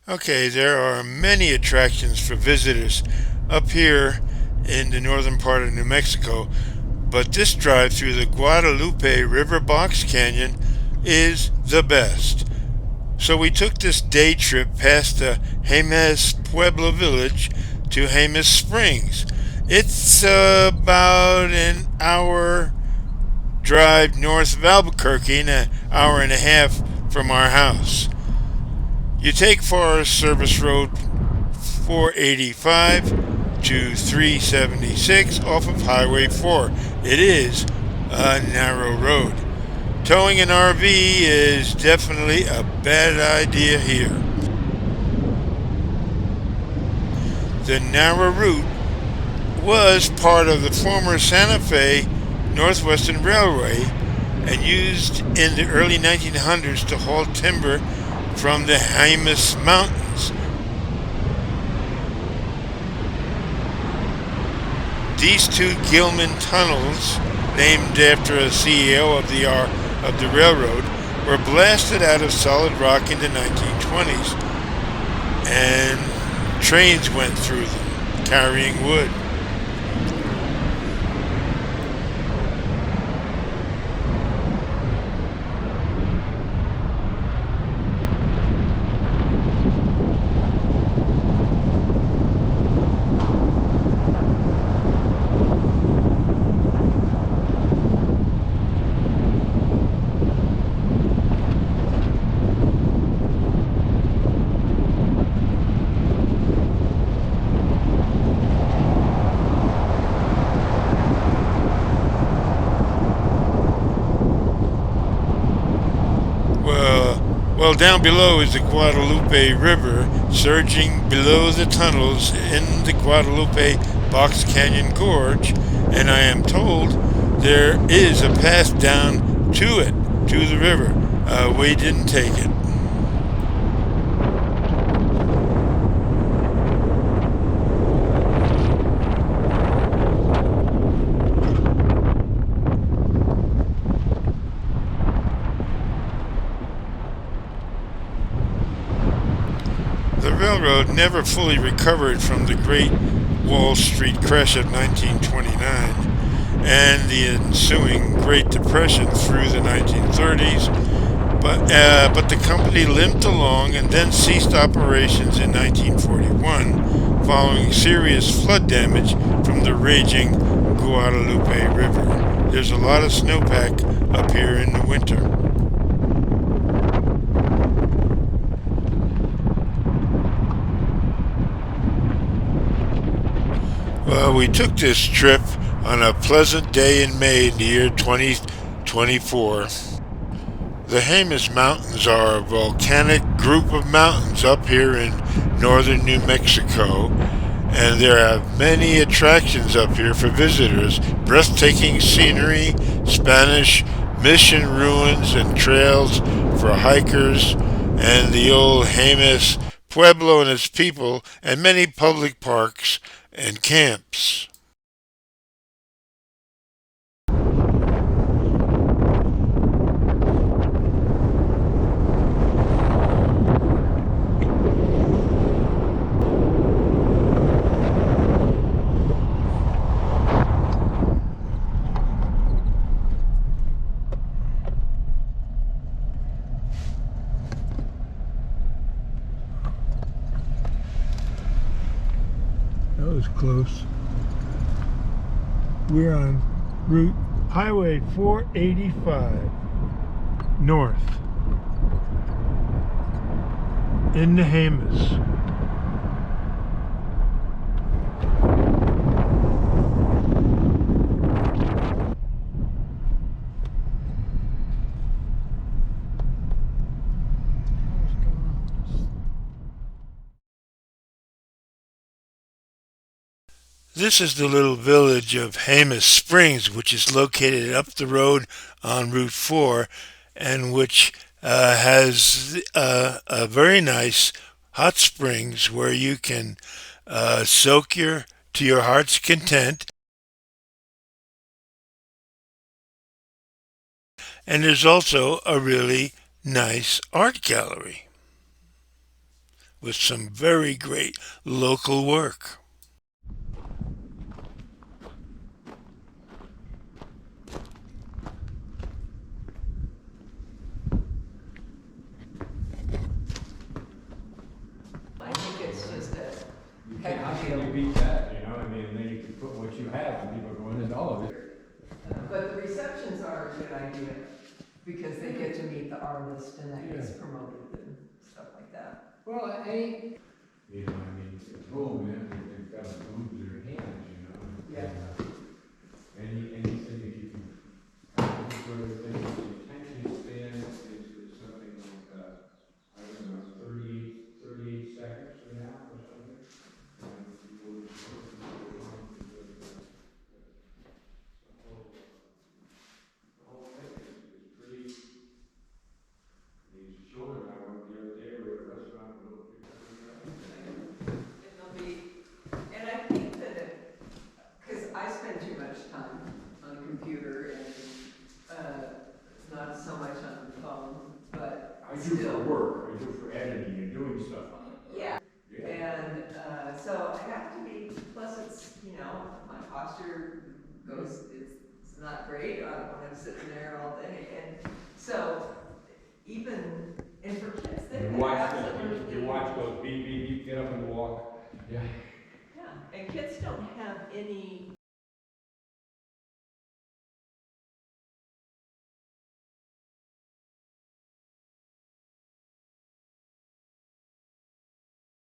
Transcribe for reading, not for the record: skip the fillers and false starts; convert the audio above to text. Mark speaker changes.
Speaker 1: Okay, there are many attractions for visitors up here in the northern part of New Mexico, but this drive through the Guadalupe River Box Canyon is the best. So we took this day trip past the Jemez Pueblo village to Jemez Springs. It's about an hour drive north of Albuquerque and an hour and a half from our house. You take Forest Service Road 485 to 376 off of Highway 4. It is a narrow road. Towing an RV is definitely a bad idea here. The narrow route was part of the former Santa Fe Northwestern Railway and used in the early 1900s to haul timber from the Jemez Mountains. These two Gilman tunnels, named after a CEO of the railroad, were blasted out of solid rock in the 1920s, and trains went through them carrying wood. Well, down below is the Guadalupe River, surging below the tunnels in the Guadalupe Box Canyon Gorge, and I am told there is a path down to it, to the river. We didn't take it. The railroad never fully recovered from the Great Wall Street crash of 1929 and the ensuing Great Depression through the 1930s, but the company limped along and then ceased operations in 1941 following serious flood damage from the raging Guadalupe River. There's a lot of snowpack up here in the winter. Well, we took this trip on a pleasant day in May in the year 2024. The Jemez Mountains are a volcanic group of mountains up here in northern New Mexico, and there are many attractions up here for visitors. Breathtaking scenery, Spanish mission ruins, and trails for hikers, and the old Jemez Pueblo and its people, and many public parks and camps. That was close. We're on Route Highway 485 north in the Jemez. This is the little village of Jemez Springs, which is located up the road on Route 4 and which has a very nice hot springs where you can soak to your heart's content. And there's also a really nice art gallery. with some very great local work.
Speaker 2: I think it's just a
Speaker 3: You
Speaker 2: heck
Speaker 3: can't, how
Speaker 2: of a
Speaker 3: can you
Speaker 2: deal.
Speaker 3: beat that, you know, I mean, and then you can put what you have, and people go into all of it.
Speaker 2: But the receptions are a good idea, because they get to meet the artist and that gets promoted and stuff like that.
Speaker 3: Well, any, you know, I mean, at home, man, they've got to move their hands, you know.
Speaker 2: Yeah.
Speaker 3: Anything that you can, sort of thing, the attention span is something like, I don't know, 38 seconds an hour or something. People are supposed to go on because the whole thing is pretty, these children I went the other day were at a restaurant, a little picture.
Speaker 2: And they'll be, and I think that it, because I spend too much time on a computer and, not so much on the phone, but
Speaker 3: I do
Speaker 2: still.
Speaker 3: for work, I do for editing and doing stuff on it.
Speaker 2: Yeah.
Speaker 3: Yeah.
Speaker 2: And, so I have to be, plus it's, you know, my posture goes, it's not great when I'm sitting there all day, and so even, and for kids, they
Speaker 3: Your
Speaker 2: have
Speaker 3: watch,
Speaker 2: absolutely.
Speaker 3: your watch goes beep, beep, beep, get up and walk. Yeah.
Speaker 2: Yeah, and kids don't have any